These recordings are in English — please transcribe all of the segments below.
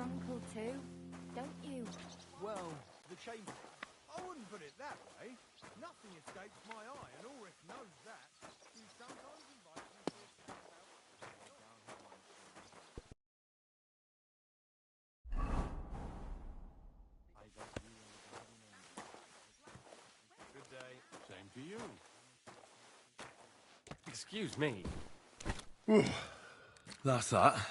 uncle too, don't you? Well, the chamber. I wouldn't put it that way. Nothing escapes my eye, and Ulrich knows that. He sometimes invites me to a Good day. Same to you. Excuse me. That's that. I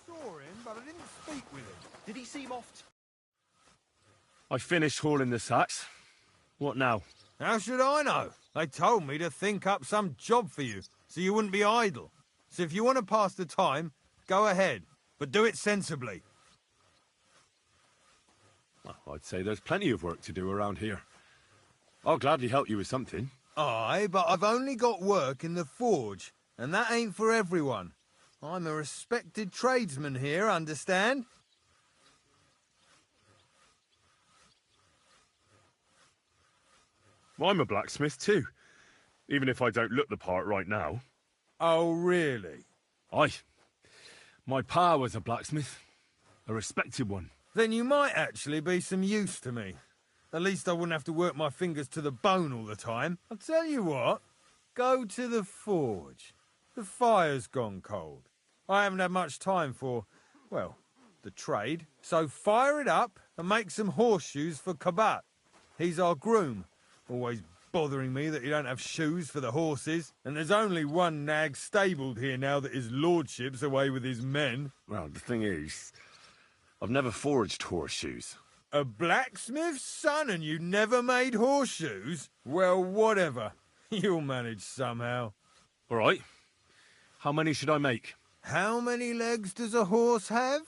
saw him, but I didn't speak with him. Did he seem off? I finished hauling the sacks. What now? How should I know? They told me to think up some job for you, so you wouldn't be idle. So if you want to pass the time, go ahead, but do it sensibly. Well, I'd say there's plenty of work to do around here. I'll gladly help you with something. Aye, but I've only got work in the forge, and that ain't for everyone. I'm a respected tradesman here, understand? Well, I'm a blacksmith too, even if I don't look the part right now. Oh, really? Aye. My pa was a blacksmith. A respected one. Then you might actually be some use to me. At least I wouldn't have to work my fingers to the bone all the time. I'll tell you what, go to the forge. The fire's gone cold. I haven't had much time for, well, the trade. So fire it up and make some horseshoes for Kabat. He's our groom, always bothering me that he don't have shoes for the horses. And there's only one nag stabled here now that his lordship's away with his men. Well, the thing is, I've never forged horseshoes. A blacksmith's son and you never made horseshoes? Well, whatever. You'll manage somehow. All right. How many should I make? How many legs does a horse have?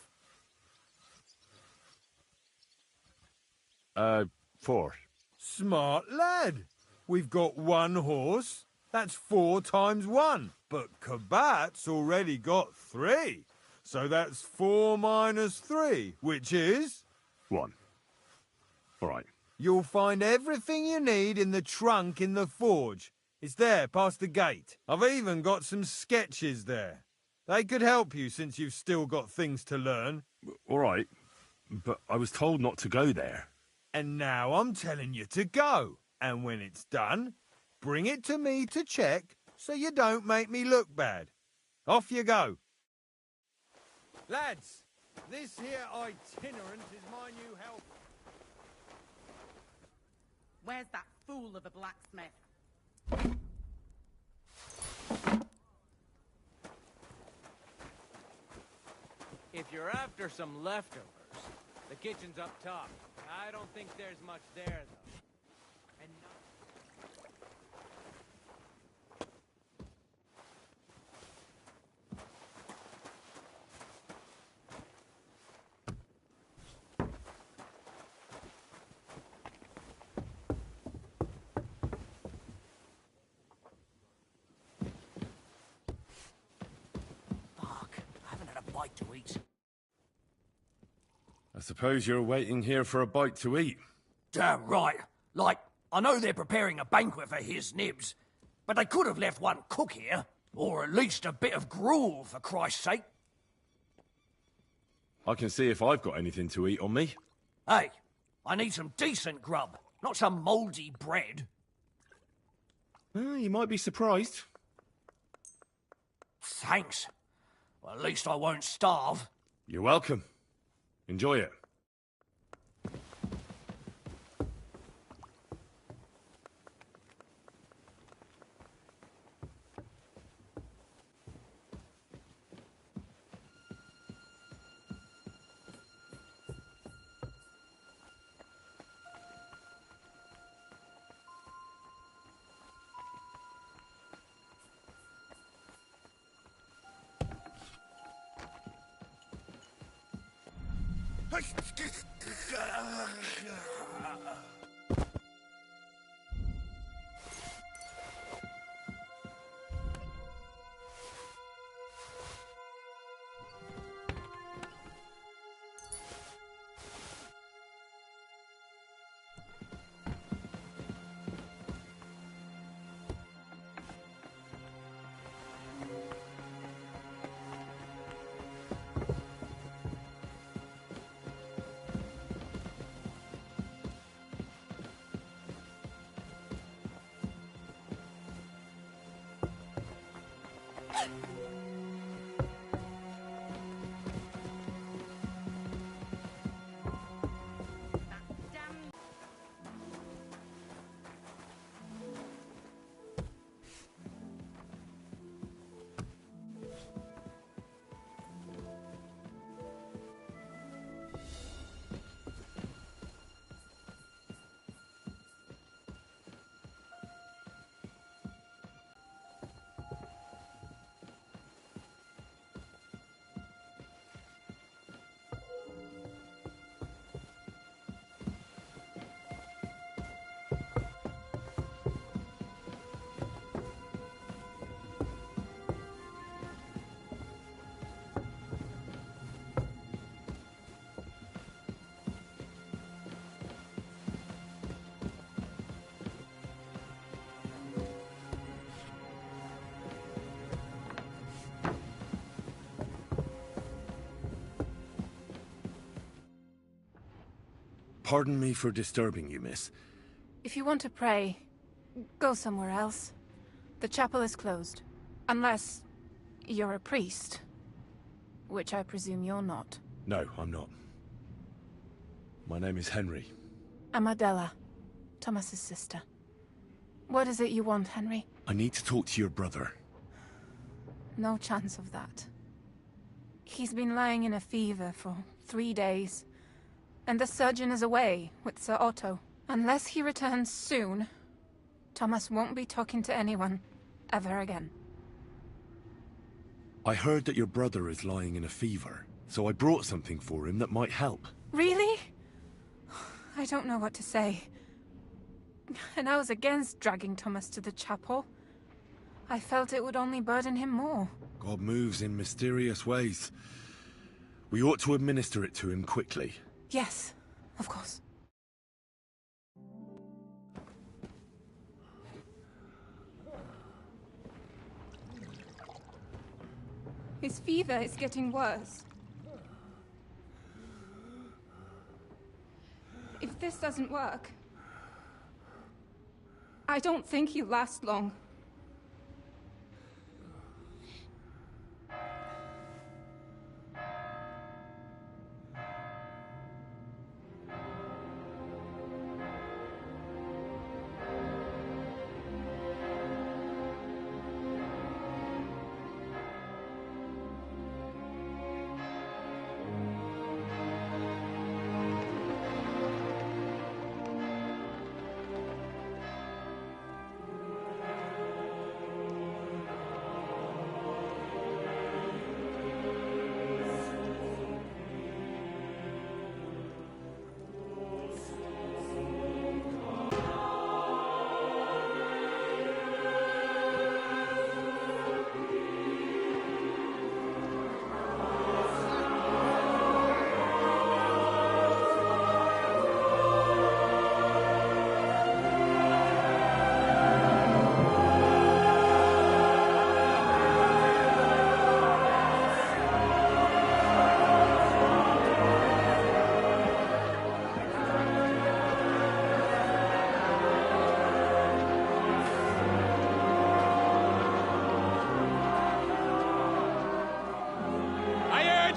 4. Smart lad. We've got one horse. That's 4 times 1. But Kabat's already got 3. So that's 4 minus 3, which is... 1. All right. You'll find everything you need in the trunk in the forge. It's there, past the gate. I've even got some sketches there. They could help you since you've still got things to learn. All right. But I was told not to go there. And now I'm telling you to go. And when it's done, bring it to me to check so you don't make me look bad. Off you go. Lads, this here itinerant is my new helper. Where's that fool of a blacksmith? If you're after some leftovers, the kitchen's up top. I don't think there's much there, though. And Fuck, I haven't had a bite to eat. I suppose you're waiting here for a bite to eat. Damn right. Like, I know they're preparing a banquet for his nibs, but they could have left one cook here, or at least a bit of gruel, for Christ's sake. I can see if I've got anything to eat on me. Hey, I need some decent grub, not some mouldy bread. You might be surprised. Thanks. Well, at least I won't starve. You're welcome. Enjoy it. Pardon me for disturbing you, miss. If you want to pray, go somewhere else. The chapel is closed. Unless you're a priest. Which I presume you're not. No, I'm not. My name is Henry. I'm Adela, Thomas's sister. What is it you want, Henry? I need to talk to your brother. No chance of that. He's been lying in a fever for 3 days. And the surgeon is away with Sir Otto. Unless he returns soon, Thomas won't be talking to anyone ever again. I heard that your brother is lying in a fever, so I brought something for him that might help. Really? I don't know what to say. And I was against dragging Thomas to the chapel. I felt it would only burden him more. God moves in mysterious ways. We ought to administer it to him quickly. Yes, of course. His fever is getting worse. If this doesn't work, I don't think he'll last long.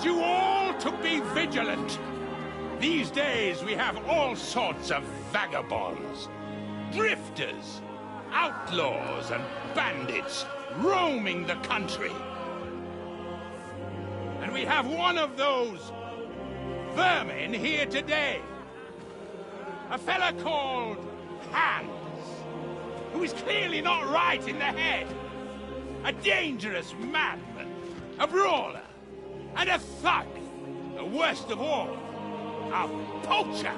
You all to be vigilant. These days we have all sorts of vagabonds, drifters, outlaws and bandits roaming the country. And we have one of those vermin here today. A fella called Hans, who is clearly not right in the head. A dangerous madman, a brawler, and a thug, the worst of all, a poacher.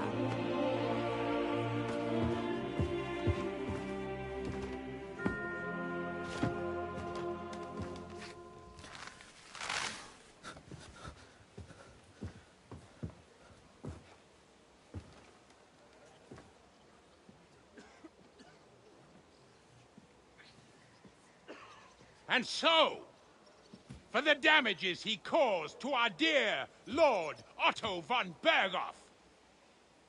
And so, for the damages he caused to our dear Lord Otto von Berghoff,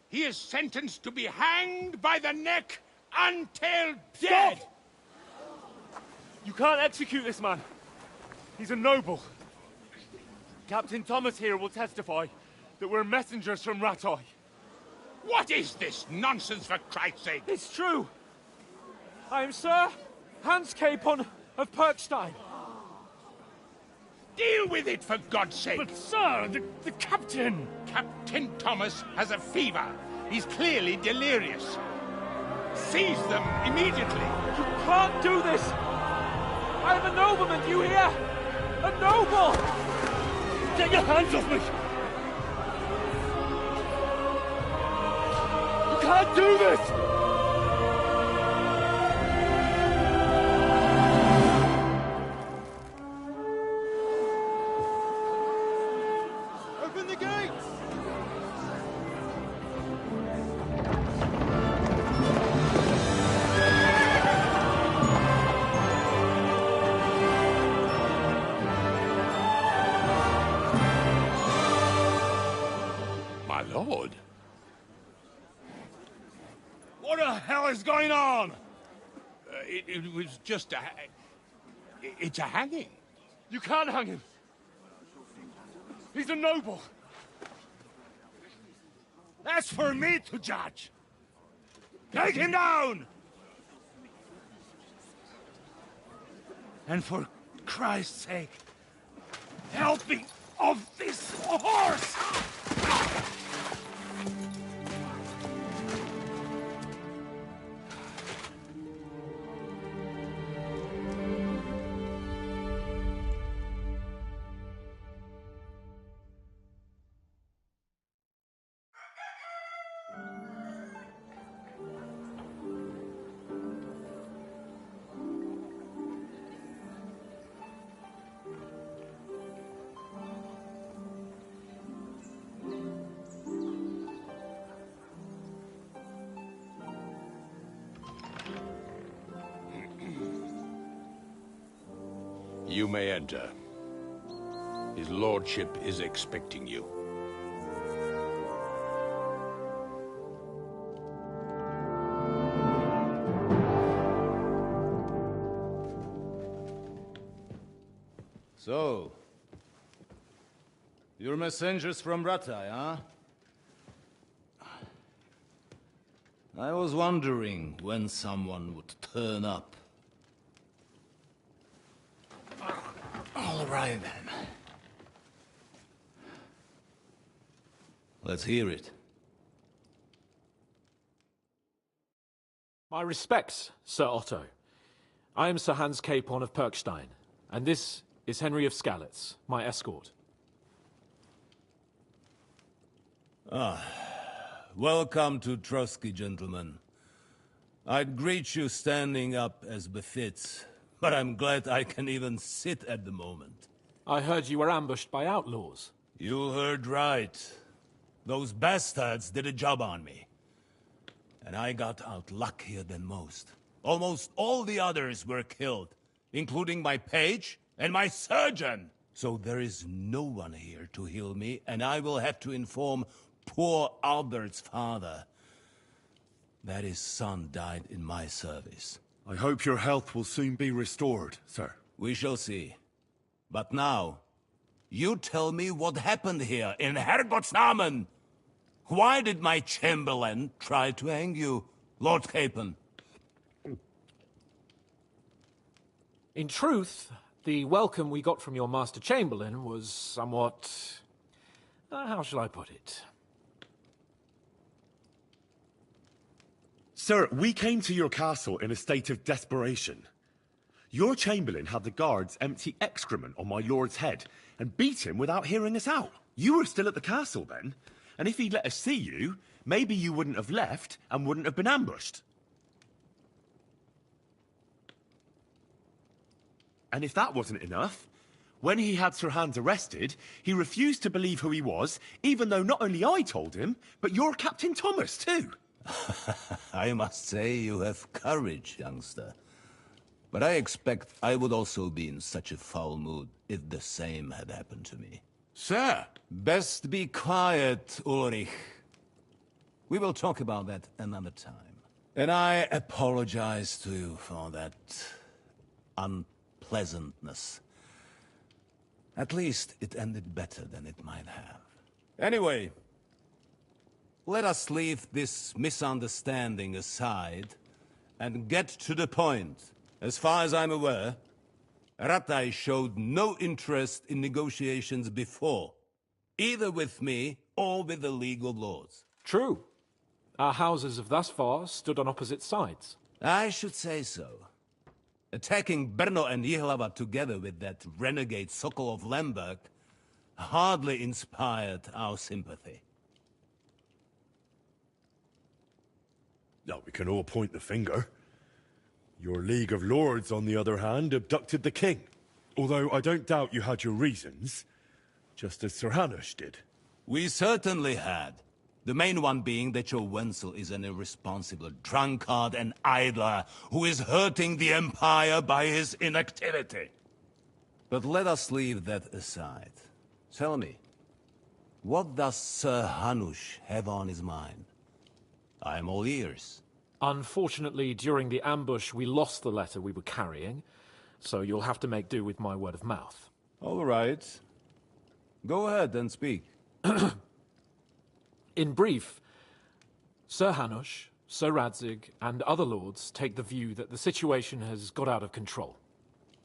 he is sentenced to be hanged by the neck until dead. Stop! You can't execute this man. He's a noble. Captain Thomas here will testify that we're messengers from Rattay. What is this nonsense, for Christ's sake? It's true. I am Sir Hans Capon of Perkstein. Deal with it, for God's sake! But, sir, the captain... Captain Thomas has a fever. He's clearly delirious. Seize them immediately. You can't do this! I am a nobleman, do you hear? A noble! Get your hands off me! You can't do this! Open the gates! My lord, hell is going on? It was just a... It's a hanging. You can't hang him. He's a noble. That's for me to judge. Take him down! And for Christ's sake, help me off this horse! You may enter. His lordship is expecting you. So, you're messengers from Rattay, huh? I was wondering when someone would turn up. All right, then. Let's hear it. My respects, Sir Otto. I am Sir Hans Capon of Perkstein, and this is Henry of Skalitz, my escort. Welcome to Trotsky, gentlemen. I'd greet you standing up as befits, but I'm glad I can even sit at the moment. I heard you were ambushed by outlaws. You heard right. Those bastards did a job on me. And I got out luckier than most. Almost all the others were killed, including my page and my surgeon. So there is no one here to heal me, and I will have to inform poor Albert's father that his son died in my service. I hope your health will soon be restored, sir. We shall see. But now, you tell me what happened here in Herrgottsnamen. Why did my chamberlain try to hang you, Lord Capon? In truth, the welcome we got from your Master Chamberlain was somewhat... how shall I put it? Sir, we came to your castle in a state of desperation. Your Chamberlain had the guards empty excrement on my lord's head and beat him without hearing us out. You were still at the castle then, and if he'd let us see you, maybe you wouldn't have left and wouldn't have been ambushed. And if that wasn't enough, when he had Sir Hans arrested, he refused to believe who he was, even though not only I told him, but your Captain Thomas too. I must say you have courage, youngster. But I expect I would also be in such a foul mood if the same had happened to me. Sir! Best be quiet, Ulrich. We will talk about that another time. And I apologize to you for that unpleasantness. At least it ended better than it might have. Anyway, let us leave this misunderstanding aside and get to the point. As far as I'm aware, Rattay showed no interest in negotiations before, either with me or with the League of Lords. True. Our houses have thus far stood on opposite sides. I should say so. Attacking Brno and Jihlava together with that renegade Sokol of Lemberg hardly inspired our sympathy. Now we can all point the finger. Your League of Lords, on the other hand, abducted the king. Although I don't doubt you had your reasons, just as Sir Hanush did. We certainly had. The main one being that your Wenzel is an irresponsible drunkard and idler who is hurting the Empire by his inactivity. But let us leave that aside. Tell me, what does Sir Hanush have on his mind? I am all ears. Unfortunately, during the ambush, we lost the letter we were carrying, so you'll have to make do with my word of mouth. All right. Go ahead and speak. In brief, Sir Hanush, Sir Radzig, and other lords take the view that the situation has got out of control.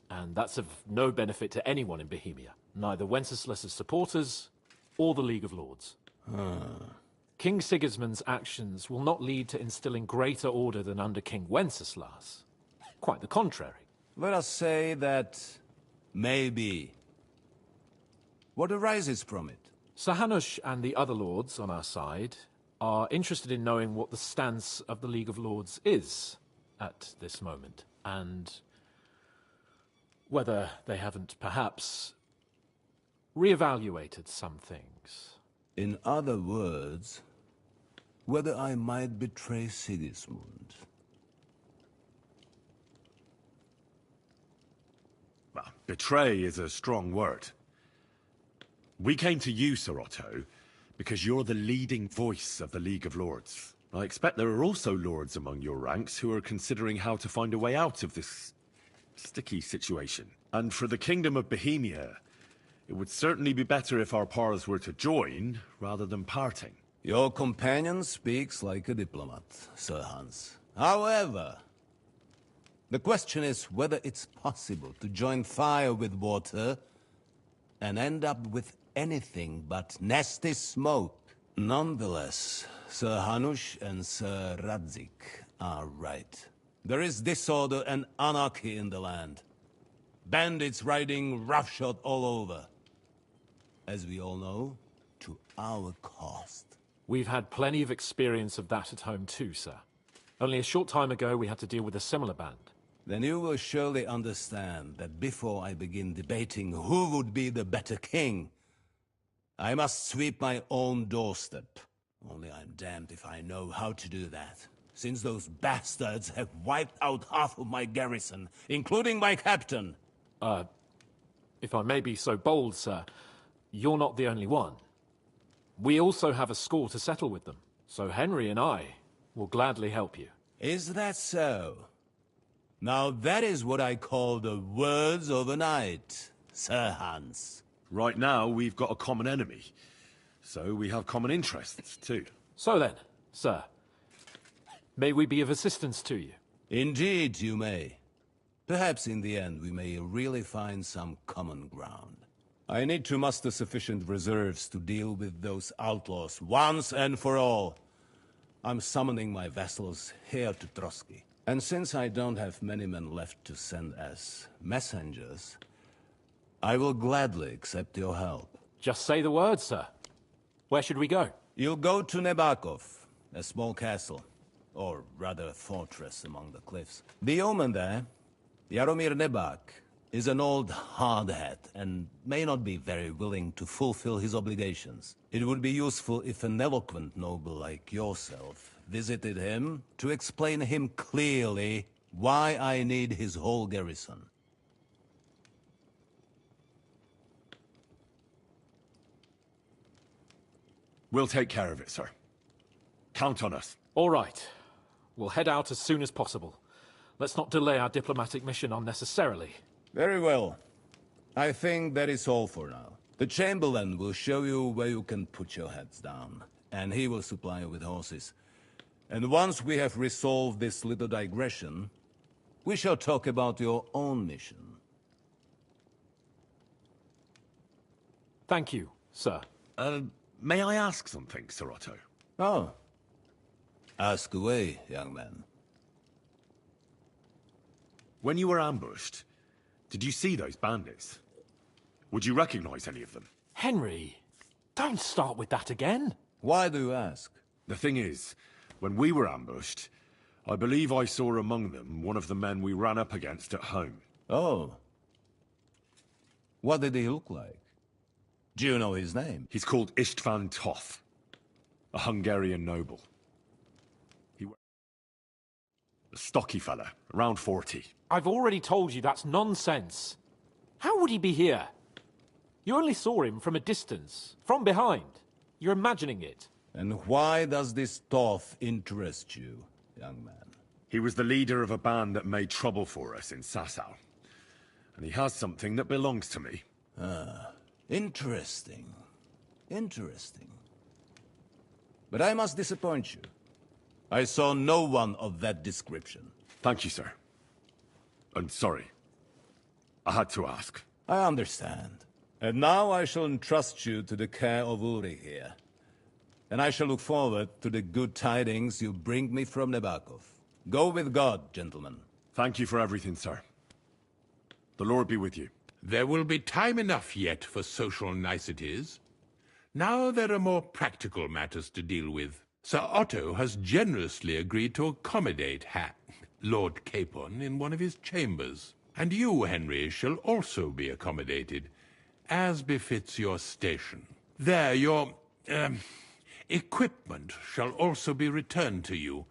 And that's of no benefit to anyone in Bohemia, neither Wenceslas's supporters or the League of Lords. King Sigismund's actions will not lead to instilling greater order than under King Wenceslas. Quite the contrary. Let us say that maybe. What arises from it? Sir Hanush and the other lords on our side are interested in knowing what the stance of the League of Lords is at this moment, and whether they haven't perhaps reevaluated some things. In other words, whether I might betray Sigismund. Well, betray is a strong word. We came to you, Sir Otto, because you're the leading voice of the League of Lords. I expect there are also lords among your ranks who are considering how to find a way out of this sticky situation. And for the Kingdom of Bohemia, it would certainly be better if our paths were to join, rather than parting. Your companion speaks like a diplomat, Sir Hans. However, the question is whether it's possible to join fire with water and end up with anything but nasty smoke. Nonetheless, Sir Hanush and Sir Radzig are right. There is disorder and anarchy in the land. Bandits riding roughshod all over. As we all know, to our cost. We've had plenty of experience of that at home too, sir. Only a short time ago we had to deal with a similar band. Then you will surely understand that before I begin debating who would be the better king, I must sweep my own doorstep. Only I'm damned if I know how to do that, since those bastards have wiped out half of my garrison, including my captain. If I may be so bold, sir, you're not the only one. We also have a score to settle with them, so Henry and I will gladly help you. Is that so? Now that is what I call the words of a knight, Sir Hans. Right now, we've got a common enemy. So we have common interests, too. So then, sir, may we be of assistance to you? Indeed, you may. Perhaps in the end we may really find some common ground. I need to muster sufficient reserves to deal with those outlaws once and for all. I'm summoning my vassals here to Trotsky. And since I don't have many men left to send as messengers, I will gladly accept your help. Just say the word, sir. Where should we go? You'll go to Nebakov, a small castle, or rather a fortress among the cliffs. The yeoman there, Jaromir Nebak, is an old hardhat and may not be very willing to fulfill his obligations. It would be useful if an eloquent noble like yourself visited him to explain him clearly why I need his whole garrison. We'll take care of it, sir. Count on us. All right. We'll head out as soon as possible. Let's not delay our diplomatic mission unnecessarily. Very well. I think that is all for now. The Chamberlain will show you where you can put your heads down, and he will supply you with horses. And once we have resolved this little digression, we shall talk about your own mission. Thank you, sir. May I ask something, Sir Otto? Oh. Ask away, young man. When you were ambushed, did you see those bandits? Would you recognize any of them? Henry, don't start with that again. Why do you ask? The thing is, when we were ambushed, I believe I saw among them one of the men we ran up against at home. Oh. What did he look like? Do you know his name? He's called Istvan Toth, a Hungarian noble. He was a stocky fella, around 40. I've already told you that's nonsense. How would he be here? You only saw him from a distance, from behind. You're imagining it. And why does this Toth interest you, young man? He was the leader of a band that made trouble for us in Sasau. And he has something that belongs to me. Ah, interesting. Interesting. But I must disappoint you. I saw no one of that description. Thank you, sir. I'm sorry. I had to ask. I understand. And now I shall entrust you to the care of Uri here. And I shall look forward to the good tidings you bring me from Nebakov. Go with God, gentlemen. Thank you for everything, sir. The Lord be with you. There will be time enough yet for social niceties. Now there are more practical matters to deal with. Sir Otto has generously agreed to accommodate Lord Capon in one of his chambers. And you, Henry, shall also be accommodated, as befits your station. There, your, equipment shall also be returned to you,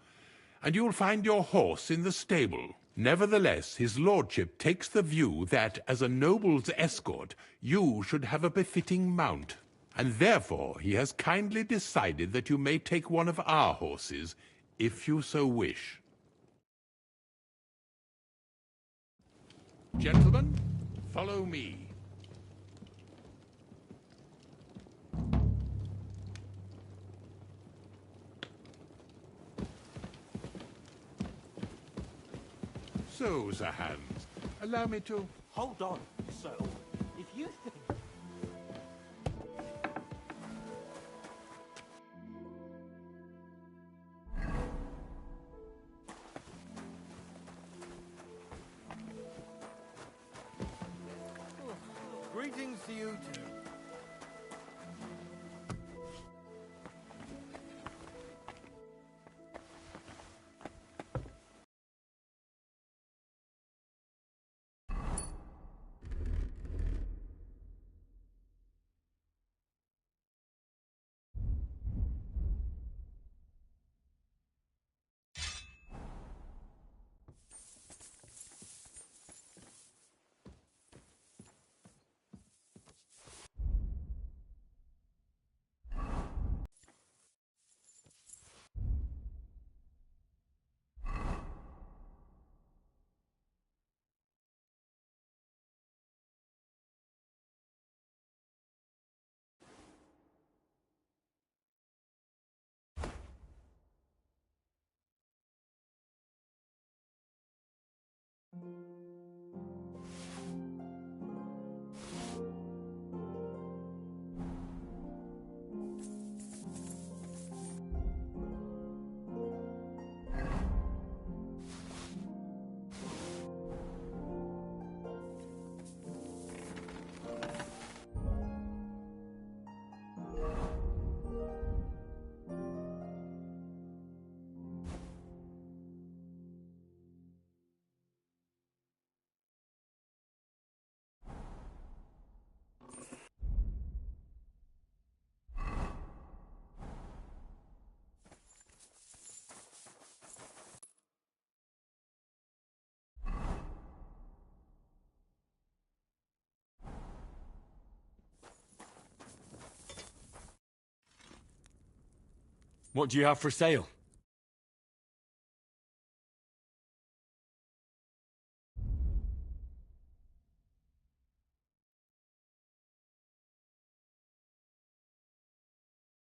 and you'll find your horse in the stable. Nevertheless, his lordship takes the view that, as a noble's escort, you should have a befitting mount, and therefore he has kindly decided that you may take one of our horses, if you so wish. Gentlemen, follow me. So, Sir Hans, allow me to... Hold on, sir. If you think... Greetings to you too. What do you have for sale?